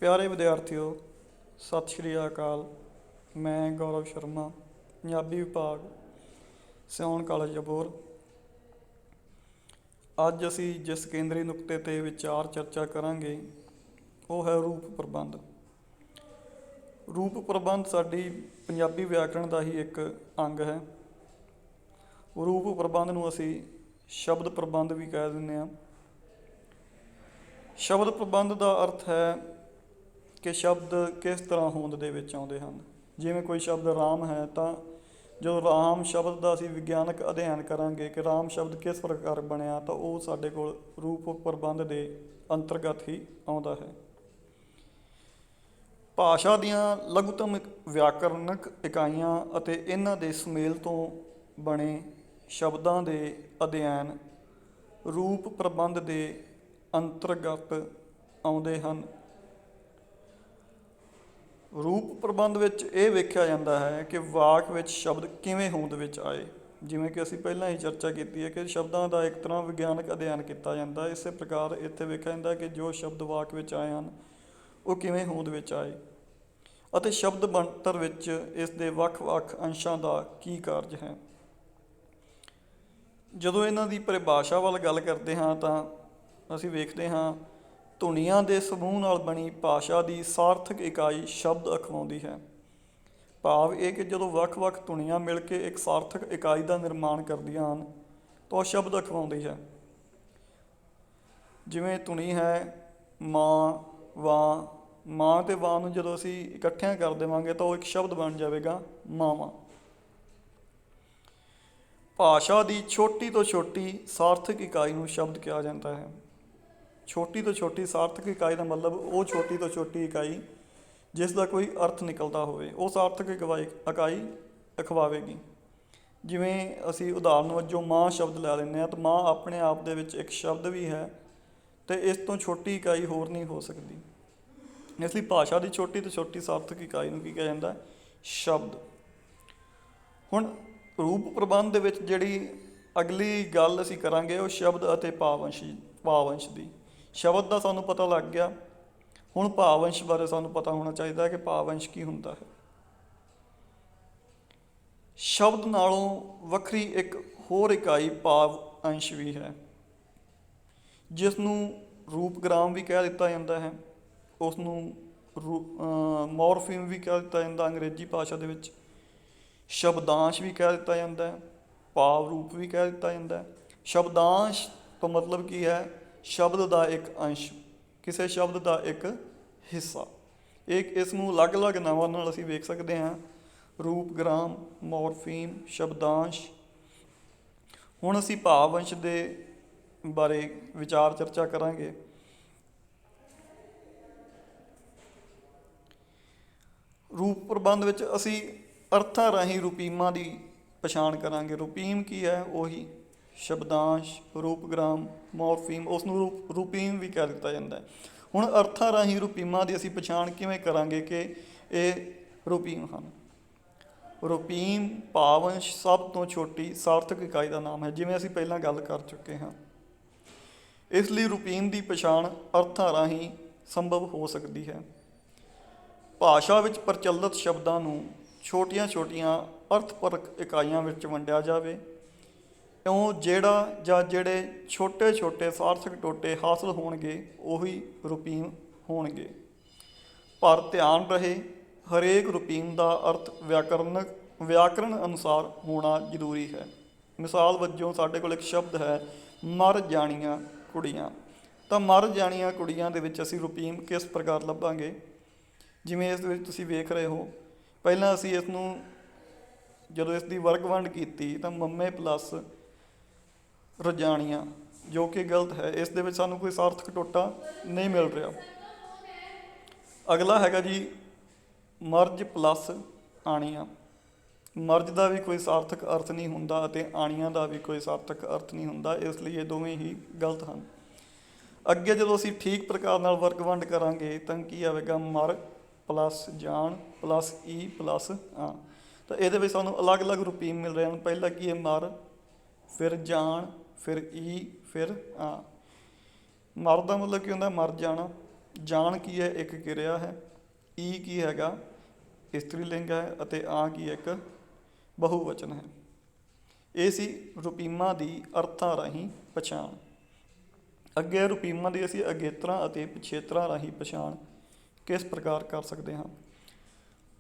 ਪਿਆਰੇ ਵਿਦਿਆਰਥੀਓ, ਸਤਿ ਸ਼੍ਰੀ ਅਕਾਲ। ਮੈਂ ਗੌਰਵ ਸ਼ਰਮਾ, ਪੰਜਾਬੀ ਵਿਭਾਗ, ਸਿਓਣ ਕਾਲਜ ਅਬੋਹਰ। ਅੱਜ ਅਸੀਂ ਜਿਸ ਕੇਂਦਰੀ ਨੁਕਤੇ 'ਤੇ ਵਿਚਾਰ ਚਰਚਾ ਕਰਾਂਗੇ ਉਹ ਹੈ ਰੂਪ ਪ੍ਰਬੰਧ। ਰੂਪ ਪ੍ਰਬੰਧ ਸਾਡੀ ਪੰਜਾਬੀ ਵਿਆਕਰਣ ਦਾ ਹੀ ਇੱਕ ਅੰਗ ਹੈ। ਰੂਪ ਪ੍ਰਬੰਧ ਨੂੰ ਅਸੀਂ ਸ਼ਬਦ ਪ੍ਰਬੰਧ ਵੀ ਕਹਿ ਦਿੰਦੇ ਹਾਂ। ਸ਼ਬਦ ਪ੍ਰਬੰਧ ਦਾ ਅਰਥ ਹੈ ਕਿ ਸ਼ਬਦ ਕਿਸ ਤਰ੍ਹਾਂ ਹੋਂਦ ਦੇ ਵਿੱਚ ਆਉਂਦੇ ਹਨ। ਜਿਵੇਂ ਕੋਈ ਸ਼ਬਦ ਰਾਮ ਹੈ ਤਾਂ ਜਦੋਂ ਰਾਮ ਸ਼ਬਦ ਦਾ ਅਸੀਂ ਵਿਗਿਆਨਕ ਅਧਿਐਨ ਕਰਾਂਗੇ ਕਿ ਰਾਮ ਸ਼ਬਦ ਕਿਸ ਪ੍ਰਕਾਰ ਬਣਿਆ, ਤਾਂ ਉਹ ਸਾਡੇ ਕੋਲ ਰੂਪ ਪ੍ਰਬੰਧ ਦੇ ਅੰਤਰਗਤ ਹੀ ਆਉਂਦਾ ਹੈ। ਭਾਸ਼ਾ ਦੀਆਂ ਲਘੁਤਮ ਵਿਆਕਰਨਕ ਇਕਾਈਆਂ ਅਤੇ ਇਹਨਾਂ ਦੇ ਸੁਮੇਲ ਤੋਂ ਬਣੇ ਸ਼ਬਦਾਂ ਦੇ ਅਧਿਐਨ ਰੂਪ ਪ੍ਰਬੰਧ ਦੇ ਅੰਤਰਗਤ ਆਉਂਦੇ ਹਨ। ਰੂਪ ਪ੍ਰਬੰਧ ਵਿੱਚ ਇਹ ਵੇਖਿਆ ਜਾਂਦਾ ਹੈ ਕਿ ਵਾਕ ਵਿੱਚ ਸ਼ਬਦ ਕਿਵੇਂ ਹੋਂਦ ਵਿੱਚ ਆਏ। ਜਿਵੇਂ ਕਿ ਅਸੀਂ ਪਹਿਲਾਂ ਹੀ ਚਰਚਾ ਕੀਤੀ ਹੈ ਕਿ ਸ਼ਬਦਾਂ ਦਾ ਇੱਕ ਤਰ੍ਹਾਂ ਵਿਗਿਆਨਕ ਅਧਿਐਨ ਕੀਤਾ ਜਾਂਦਾ। ਇਸੇ ਪ੍ਰਕਾਰ ਇੱਥੇ ਵੇਖਿਆ ਜਾਂਦਾ ਕਿ ਜੋ ਸ਼ਬਦ ਵਾਕ ਵਿੱਚ ਆਏ ਹਨ ਉਹ ਕਿਵੇਂ ਹੋਂਦ ਵਿੱਚ ਆਏ ਅਤੇ ਸ਼ਬਦ ਬਣਤਰ ਵਿੱਚ ਇਸ ਦੇ ਵੱਖ-ਵੱਖ ਅੰਸ਼ਾਂ ਦਾ ਕੀ ਕਾਰਜ ਹੈ। ਜਦੋਂ ਇਹਨਾਂ ਦੀ ਪਰਿਭਾਸ਼ਾ ਵੱਲ ਗੱਲ ਕਰਦੇ ਹਾਂ ਤਾਂ ਅਸੀਂ ਵੇਖਦੇ ਹਾਂ ਧੁਨੀਆਂ ਦੇ ਸਮੂਹ ਨਾਲ ਬਣੀ ਭਾਸ਼ਾ ਦੀ ਸਾਰਥਕ ਇਕਾਈ ਸ਼ਬਦ ਅਖਵਾਉਂਦੀ ਹੈ। ਭਾਵ ਇਹ ਕਿ ਜਦੋਂ ਵੱਖ-ਵੱਖ ਧੁਨੀਆਂ ਮਿਲ ਕੇ ਇੱਕ ਸਾਰਥਕ ਇਕਾਈ ਦਾ ਨਿਰਮਾਣ ਕਰਦੀਆਂ ਹਨ ਤਾਂ ਉਹ ਸ਼ਬਦ ਅਖਵਾਉਂਦੀ ਹੈ। ਜਿਵੇਂ ਧੁਨੀ ਹੈ ਮਾਂ, ਵਾਂ। ਮਾਂ ਅਤੇ ਵਾਂ ਨੂੰ ਜਦੋਂ ਅਸੀਂ ਇਕੱਠਿਆਂ ਕਰ ਦੇਵਾਂਗੇ ਤਾਂ ਉਹ ਇੱਕ ਸ਼ਬਦ ਬਣ ਜਾਵੇਗਾ ਮਾਵਾਂ। ਭਾਸ਼ਾ ਦੀ ਛੋਟੀ ਤੋਂ ਛੋਟੀ ਸਾਰਥਕ ਇਕਾਈ ਨੂੰ ਸ਼ਬਦ ਕਿਹਾ ਜਾਂਦਾ ਹੈ। ਛੋਟੀ ਤੋਂ ਛੋਟੀ ਸਾਰਥਕ ਇਕਾਈ ਦਾ ਮਤਲਬ ਉਹ ਛੋਟੀ ਤੋਂ ਛੋਟੀ ਇਕਾਈ ਜਿਸ ਦਾ ਕੋਈ ਅਰਥ ਨਿਕਲਦਾ ਹੋਵੇ, ਉਹ ਸਾਰਥਕ ਇਕਾਈ ਅਖਵਾਵੇਗੀ। ਜਿਵੇਂ ਅਸੀਂ ਉਦਾਹਰਨ ਵਜੋਂ ਮਾਂ ਸ਼ਬਦ ਲੈ ਲੈਂਦੇ ਹਾਂ ਤਾਂ ਮਾਂ ਆਪਣੇ ਆਪ ਦੇ ਵਿੱਚ ਇੱਕ ਸ਼ਬਦ ਵੀ ਹੈ ਅਤੇ ਇਸ ਤੋਂ ਛੋਟੀ ਇਕਾਈ ਹੋਰ ਨਹੀਂ ਹੋ ਸਕਦੀ। ਇਸ ਲਈ ਭਾਸ਼ਾ ਦੀ ਛੋਟੀ ਤੋਂ ਛੋਟੀ ਸਾਰਥਕ ਇਕਾਈ ਨੂੰ ਕੀ ਕਿਹਾ ਜਾਂਦਾ? ਸ਼ਬਦ। ਹੁਣ ਰੂਪ ਪ੍ਰਬੰਧ ਦੇ ਵਿੱਚ ਜਿਹੜੀ ਅਗਲੀ ਗੱਲ ਅਸੀਂ ਕਰਾਂਗੇ ਉਹ ਸ਼ਬਦ ਅਤੇ ਭਾਵ ਅੰਸ਼ ਦੀ। ਸ਼ਬਦ ਦਾ ਸਾਨੂੰ ਪਤਾ ਲੱਗ ਗਿਆ, ਹੁਣ ਭਾਵ ਅੰਸ਼ ਬਾਰੇ ਸਾਨੂੰ ਪਤਾ ਹੋਣਾ ਚਾਹੀਦਾ ਕਿ ਭਾਵ ਅੰਸ਼ ਕੀ ਹੁੰਦਾ ਹੈ। ਸ਼ਬਦ ਨਾਲੋਂ ਵੱਖਰੀ ਇੱਕ ਹੋਰ ਇਕਾਈ ਭਾਵ ਅੰਸ਼ ਵੀ ਹੈ, ਜਿਸ ਨੂੰ ਰੂਪਗ੍ਰਾਮ ਵੀ ਕਹਿ ਦਿੱਤਾ ਜਾਂਦਾ ਹੈ। ਉਸ ਨੂੰ ਮੋਰਫੀਮ ਵੀ ਕਹਿ ਦਿੱਤਾ ਜਾਂਦਾ ਅੰਗਰੇਜ਼ੀ ਭਾਸ਼ਾ ਦੇ ਵਿੱਚ। ਸ਼ਬਦਾਂਸ਼ ਵੀ ਕਹਿ ਦਿੱਤਾ ਜਾਂਦਾ ਹੈ, ਭਾਵ ਰੂਪ ਵੀ ਕਹਿ ਦਿੱਤਾ ਜਾਂਦਾ ਹੈ। ਸ਼ਬਦਾਂਸ਼ ਤੋਂ ਮਤਲਬ ਕੀ ਹੈ? ਸ਼ਬਦ ਦਾ ਇੱਕ ਅੰਸ਼, ਕਿਸੇ ਸ਼ਬਦ ਦਾ ਇੱਕ ਹਿੱਸਾ। ਇਸ ਨੂੰ ਅਲੱਗ-ਅਲੱਗ ਨਾਵਾਂ ਨਾਲ ਅਸੀਂ ਵੇਖ ਸਕਦੇ ਹਾਂ: ਰੂਪਗ੍ਰਾਮ, ਮੋਰਫੀਮ, ਸ਼ਬਦਾਂਸ਼। ਹੁਣ ਅਸੀਂ ਭਾਵ ਅੰਸ਼ ਦੇ ਬਾਰੇ ਵਿਚਾਰ ਚਰਚਾ ਕਰਾਂਗੇ। ਰੂਪ ਪ੍ਰਬੰਧ ਵਿੱਚ ਅਸੀਂ ਅਰਥਾਂ ਰਾਹੀਂ ਰੂਪੀਮਾਂ ਦੀ ਪਛਾਣ ਕਰਾਂਗੇ। ਰੂਪੀਮ ਕੀ ਹੈ? ਉਹੀ ਸ਼ਬਦਾਂਸ਼, ਰੂਪਗ੍ਰਾਮ, ਮੋਰਫੀਮ, ਉਸ ਨੂੰ ਰੂਪੀਮ ਵੀ ਕਹਿ ਦਿੱਤਾ ਜਾਂਦਾ ਹੈ। ਹੁਣ ਅਰਥਾਂ ਰਾਹੀਂ ਰੂਪੀਮਾਂ ਦੀ ਅਸੀਂ ਪਛਾਣ ਕਿਵੇਂ ਕਰਾਂਗੇ ਕਿ ਇਹ ਰੂਪੀਮ ਹਨ? ਰੂਪੀਮ ਭਾਵ ਅੰਸ਼ ਸਭ ਤੋਂ ਛੋਟੀ ਸਾਰਥਕ ਇਕਾਈ ਦਾ ਨਾਮ ਹੈ, ਜਿਵੇਂ ਅਸੀਂ ਪਹਿਲਾਂ ਗੱਲ ਕਰ ਚੁੱਕੇ ਹਾਂ। ਇਸ ਲਈ ਰੂਪੀਮ ਦੀ ਪਛਾਣ ਅਰਥਾਂ ਰਾਹੀਂ ਸੰਭਵ ਹੋ ਸਕਦੀ ਹੈ। ਭਾਸ਼ਾ ਵਿੱਚ ਪ੍ਰਚਲਿਤ ਸ਼ਬਦਾਂ ਨੂੰ ਛੋਟੀਆਂ-ਛੋਟੀਆਂ ਅਰਥਪਰਕ ਇਕਾਈਆਂ ਵਿੱਚ ਵੰਡਿਆ ਜਾਵੇ। ਇਉਂ ਜਿਹੜਾ ਜਾਂ ਜਿਹੜੇ ਛੋਟੇ-ਛੋਟੇ ਸਾਰਥਕ ਟੋਟੇ ਹਾਸਲ ਹੋਣਗੇ ਉਹੀ ਰੂਪੀਮ ਹੋਣਗੇ। ਪਰ ਧਿਆਨ ਰਹੇ, ਹਰੇਕ ਰੂਪੀਮ ਦਾ ਅਰਥ ਵਿਆਕਰਣ ਅਨੁਸਾਰ ਹੋਣਾ ਜ਼ਰੂਰੀ ਹੈ। ਮਿਸਾਲ ਵਜੋਂ ਸਾਡੇ ਕੋਲ ਇੱਕ ਸ਼ਬਦ ਹੈ ਮਰ ਜਾਣੀਆਂ ਕੁੜੀਆਂ। ਤਾਂ ਮਰ ਜਾਣੀਆਂ ਕੁੜੀਆਂ ਦੇ ਵਿੱਚ ਅਸੀਂ ਰੂਪੀਮ ਕਿਸ ਪ੍ਰਕਾਰ ਲੱਭਾਂਗੇ? ਜਿਵੇਂ ਇਸ ਵਿੱਚ ਤੁਸੀਂ ਵੇਖ ਰਹੇ ਹੋ, ਪਹਿਲਾਂ ਅਸੀਂ ਇਸ ਨੂੰ ਜਦੋਂ ਇਸ ਦੀ ਵਰਗ ਵੰਡ ਕੀਤੀ ਤਾਂ ਮੰਮੇ ਪਲੱਸ ਰਜਾਣੀਆਂ, ਜੋ ਕਿ ਗਲਤ ਹੈ। ਇਸ ਦੇ ਵਿੱਚ ਸਾਨੂੰ ਕੋਈ ਸਾਰਥਕ ਟੋਟਾ ਨਹੀਂ ਮਿਲ ਰਿਹਾ। ਅਗਲਾ ਹੈਗਾ ਜੀ ਮਰਜ ਪਲੱਸ ਆਣੀਆਂ। ਮਰਜ ਦਾ ਵੀ ਕੋਈ ਸਾਰਥਕ ਅਰਥ ਨਹੀਂ ਹੁੰਦਾ ਅਤੇ ਆਣੀਆਂ ਦਾ ਵੀ ਕੋਈ ਸਾਰਥਕ ਅਰਥ ਨਹੀਂ ਹੁੰਦਾ, ਇਸ ਲਈ ਇਹ ਦੋਵੇਂ ਹੀ ਗਲਤ ਹਨ। ਅੱਗੇ ਜਦੋਂ ਅਸੀਂ ਠੀਕ ਪ੍ਰਕਾਰ ਨਾਲ ਵਰਗ ਵੰਡ ਕਰਾਂਗੇ ਤਾਂ ਕੀ ਆਵੇਗਾ? ਮਰ ਪਲੱਸ ਜਾਣ ਪਲੱਸ ਈ ਪਲੱਸ ਆ। ਤਾਂ ਇਹਦੇ ਵਿੱਚ ਸਾਨੂੰ ਅਲੱਗ-ਅਲੱਗ ਰੂਪੀਮ ਮਿਲ ਰਹੇ ਹਨ। ਪਹਿਲਾਂ ਕੀ ਹੈ? ਮਰ, ਫਿਰ ਜਾਣ, ਫਿਰ ਈ, ਫਿਰ ਆ। ਮਰ ਦਾ ਮਤਲਬ ਕੀ ਹੁੰਦਾ? ਮਰ ਜਾਣਾ। ਜਾਣ ਕੀ ਹੈ, ਇੱਕ ਕਿਰਿਆ ਹੈ। ਈ ਕੀ ਹੈਗਾ, ਇਸਤਰੀ ਲਿੰਗ ਹੈ। ਅਤੇ ਆ ਕੀ ਇੱਕ ਬਹੁਵਚਨ ਹੈ। ਇਹ ਸੀ ਰੂਪੀਮਾਂ ਦੀ ਅਰਥਾਂ ਰਾਹੀਂ ਪਛਾਣ। ਅੱਗੇ ਰੂਪੀਮਾਂ ਦੀ ਅਸੀਂ ਅਗੇਤਰਾਂ ਅਤੇ ਪਿਛੇਤਰਾਂ ਰਾਹੀਂ ਪਛਾਣ ਕਿਸ ਪ੍ਰਕਾਰ ਕਰ ਸਕਦੇ ਹਾਂ।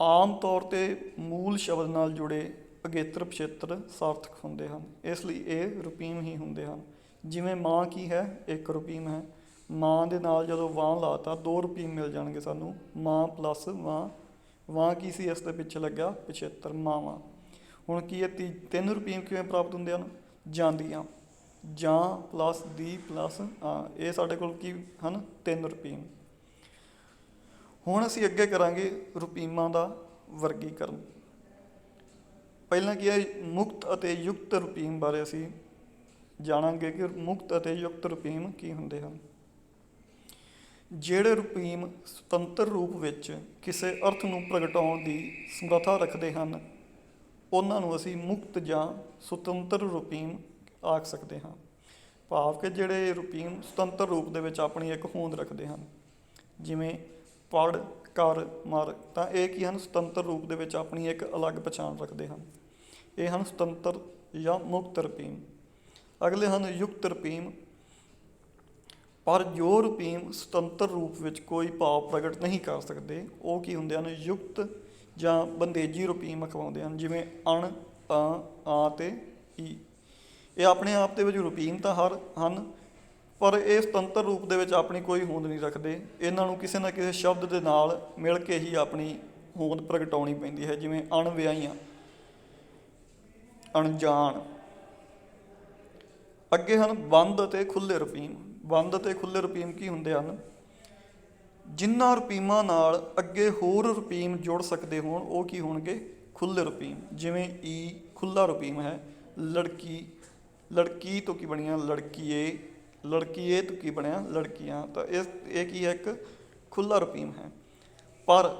ਆਮ ਤੌਰ 'ਤੇ ਮੂਲ ਸ਼ਬਦ ਨਾਲ ਜੁੜੇ ਅਗੇਤਰ ਪਿਛੇਤਰ ਸਾਰਥਕ ਹੁੰਦੇ ਹਨ, ਇਸ ਲਈ ਇਹ ਰੂਪੀਮ ਹੀ ਹੁੰਦੇ ਹਨ। ਜਿਵੇਂ ਮਾਂ ਕੀ ਹੈ, ਇੱਕ ਰੂਪੀਮ ਹੈ। ਮਾਂ ਦੇ ਨਾਲ ਜਦੋਂ ਵਾਂ ਲਾਤਾ, ਦੋ ਰੂਪੀਮ ਮਿਲ ਜਾਣਗੇ ਸਾਨੂੰ, ਮਾਂ ਪਲੱਸ ਵਾਂ। ਵਾਂ ਕੀ ਸੀ, ਇਸ ਦੇ ਪਿੱਛੇ ਲੱਗਾ ਪਿਛੇਤਰ ਮਾਵਾਂ। ਹੁਣ ਕੀ ਹੈ, ਤਿੰਨ ਰੂਪੀਮ ਕਿਵੇਂ ਪ੍ਰਾਪਤ ਹੁੰਦੇ ਹਨ, ਜਾਂਦੀਆਂ। ਜਾਂ ਪਲੱਸ ਦੀ ਪਲੱਸ ਆ, ਇਹ ਸਾਡੇ ਕੋਲ ਕੀ ਹਨ, ਤਿੰਨ ਰੂਪੀਮ। ਹੁਣ ਅਸੀਂ ਅੱਗੇ ਕਰਾਂਗੇ ਰੂਪੀਮਾਂ ਦਾ ਵਰਗੀਕਰਨ। ਪਹਿਲਾਂ ਕੀ ਹੈ, ਮੁਕਤ ਅਤੇ ਯੁਕਤ ਰੂਪੀਮ ਬਾਰੇ ਅਸੀਂ ਜਾਣਾਂਗੇ ਕਿ ਮੁਕਤ ਅਤੇ ਯੁਕਤ ਰੂਪੀਮ ਕੀ ਹੁੰਦੇ ਹਨ। ਜਿਹੜੇ ਰੂਪੀਮ ਸੁਤੰਤਰ ਰੂਪ ਵਿੱਚ ਕਿਸੇ ਅਰਥ ਨੂੰ ਪ੍ਰਗਟਾਉਣ ਦੀ ਸਮਰੱਥਾ ਰੱਖਦੇ ਹਨ, ਉਹਨਾਂ ਨੂੰ ਅਸੀਂ ਮੁਕਤ ਜਾਂ ਸੁਤੰਤਰ ਰੂਪੀਮ ਆਖ ਸਕਦੇ ਹਾਂ। ਭਾਵ ਕਿ ਜਿਹੜੇ ਰੂਪੀਮ ਸੁਤੰਤਰ ਰੂਪ ਦੇ ਵਿੱਚ ਆਪਣੀ ਇੱਕ ਹੋਂਦ ਰੱਖਦੇ ਹਨ, ਜਿਵੇਂ ਪੜ੍ਹ, ਕਰ, ਮਰ, ਤਾਂ ਇਹ ਕੀ ਹਨ, ਸੁਤੰਤਰ ਰੂਪ ਦੇ ਵਿੱਚ ਆਪਣੀ ਇੱਕ ਅਲੱਗ ਪਛਾਣ ਰੱਖਦੇ ਹਨ। ਇਹ ਹਨ ਸੁਤੰਤਰ ਜਾਂ ਮੁਕਤ ਰੂਪੀਮ। ਅਗਲੇ ਹਨ ਯੁਕਤ ਰੂਪੀਮ। ਪਰ ਜੋ ਰੂਪੀਮ ਸੁਤੰਤਰ ਰੂਪ ਵਿੱਚ ਕੋਈ ਭਾਵ ਪ੍ਰਗਟ ਨਹੀਂ ਕਰ ਸਕਦੇ, ਉਹ ਕੀ ਹੁੰਦੇ ਹਨ, ਯੁਕਤ ਜਾਂ ਬੰਦੇਜੀ ਰੂਪੀਮ ਅਖਵਾਉਂਦੇ ਹਨ। ਜਿਵੇਂ ਅਣ, ਆ ਤੇ ਈ। ਇਹ ਆਪਣੇ ਆਪ ਦੇ ਵਿੱਚ ਰੂਪੀਮ ਤਾਂ ਹਨ, ਪਰ ਇਹ ਸੁਤੰਤਰ ਰੂਪ ਦੇ ਵਿੱਚ ਆਪਣੀ ਕੋਈ ਹੋਂਦ ਨਹੀਂ ਰੱਖਦੇ। ਇਹਨਾਂ ਨੂੰ ਕਿਸੇ ਨਾ ਕਿਸੇ ਸ਼ਬਦ ਦੇ ਨਾਲ ਮਿਲ ਕੇ ਹੀ ਆਪਣੀ ਹੋਂਦ ਪ੍ਰਗਟਾਉਣੀ ਪੈਂਦੀ ਹੈ। ਜਿਵੇਂ ਅਣਵਿਆਹੀਆਂ, ਅਣਜਾਣ। ਅੱਗੇ ਹਨ ਬੰਦ ਅਤੇ ਖੁੱਲ੍ਹੇ ਰੂਪੀਮ। ਬੰਦ ਅਤੇ ਖੁੱਲ੍ਹੇ ਰੂਪੀਮ ਕੀ ਹੁੰਦੇ ਹਨ, ਜਿਨ੍ਹਾਂ ਰੂਪੀਮਾਂ ਨਾਲ ਅੱਗੇ ਹੋਰ ਰੂਪੀਮ ਜੁੜ ਸਕਦੇ ਹੋਣ, ਉਹ ਕੀ ਹੋਣਗੇ, ਖੁੱਲ੍ਹੇ ਰੂਪੀਮ। ਜਿਵੇਂ ਈ ਖੁੱਲ੍ਹਾ ਰੂਪੀਮ ਹੈ। ਲੜਕੀ, ਲੜਕੀ ਤੋਂ ਕੀ ਬਣੀਆਂ, ਲੜਕੀਏ। ਲੜਕੀਏ ਤੋਂ ਕੀ ਬਣਿਆ, ਲੜਕੀਆਂ। ਤਾਂ ਇਹ ਕੀ ਹੈ, ਇੱਕ ਖੁੱਲ੍ਹਾ ਰੂਪੀਮ ਹੈ। ਪਰ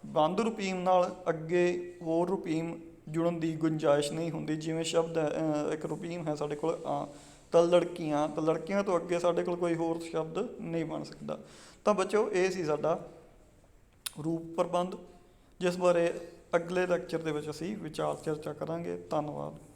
ਬੰਦ ਰੂਪੀਮ ਨਾਲ ਅੱਗੇ ਹੋਰ ਰੂਪੀਮ ਜੁੜਨ ਦੀ ਗੁੰਜਾਇਸ਼ ਨਹੀਂ ਹੁੰਦੀ। ਜਿਵੇਂ ਸ਼ਬਦ ਹੈ, ਇੱਕ ਰੂਪੀਮ ਹੈ ਸਾਡੇ ਕੋਲ ਆ, ਤਾਂ ਲੜਕੀਆਂ। ਤਾਂ ਲੜਕੀਆਂ ਤੋਂ ਅੱਗੇ ਸਾਡੇ ਕੋਲ ਕੋਈ ਹੋਰ ਸ਼ਬਦ ਨਹੀਂ ਬਣ ਸਕਦਾ। ਤਾਂ ਬੱਚੋ, ਇਹ ਸੀ ਸਾਡਾ ਰੂਪ ਪ੍ਰਬੰਧ, ਜਿਸ ਬਾਰੇ ਅਗਲੇ ਲੈਕਚਰ ਦੇ ਵਿੱਚ ਅਸੀਂ ਵਿਚਾਰ ਚਰਚਾ ਕਰਾਂਗੇ। ਧੰਨਵਾਦ।